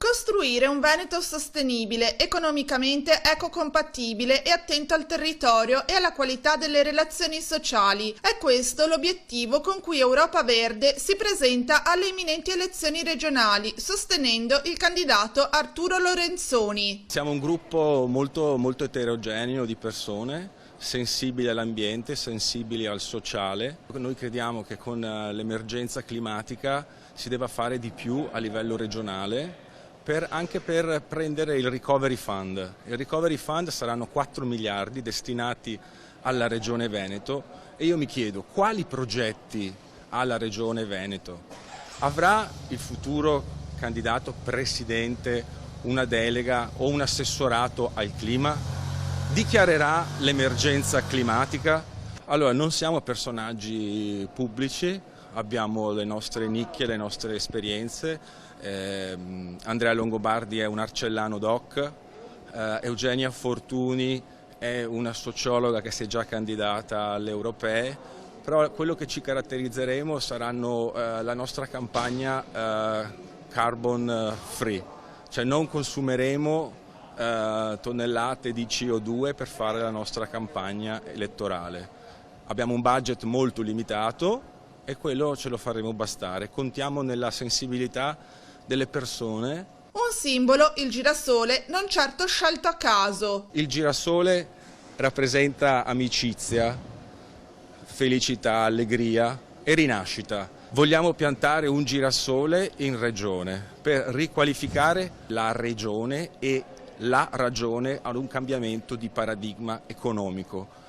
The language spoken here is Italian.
Costruire un Veneto sostenibile, economicamente ecocompatibile e attento al territorio e alla qualità delle relazioni sociali. È questo l'obiettivo con cui Europa Verde si presenta alle imminenti elezioni regionali, sostenendo il candidato Arturo Lorenzoni. Siamo un gruppo molto eterogeneo di persone, sensibili all'ambiente, sensibili al sociale. Noi crediamo che con l'emergenza climatica si debba fare di più a livello regionale, anche per prendere il Recovery Fund. Il Recovery Fund saranno 4 miliardi destinati alla Regione Veneto e io mi chiedo quali progetti ha la Regione Veneto. Avrà il futuro candidato presidente una delega o un assessorato al clima? Dichiarerà l'emergenza climatica? Allora, non siamo personaggi pubblici, abbiamo le nostre nicchie, le nostre esperienze. Andrea Longobardi è un arcellano doc, Eugenia Fortuni è una sociologa che si è già candidata alle europee, però quello che ci caratterizzeremo saranno la nostra campagna carbon free, cioè non consumeremo tonnellate di CO2 per fare la nostra campagna elettorale. Abbiamo un budget molto limitato e quello ce lo faremo bastare. Contiamo nella sensibilità delle persone. Un simbolo, il girasole, non certo scelto a caso. Il girasole rappresenta amicizia, felicità, allegria e rinascita. Vogliamo piantare un girasole in regione per riqualificare la regione e la ragione ad un cambiamento di paradigma economico.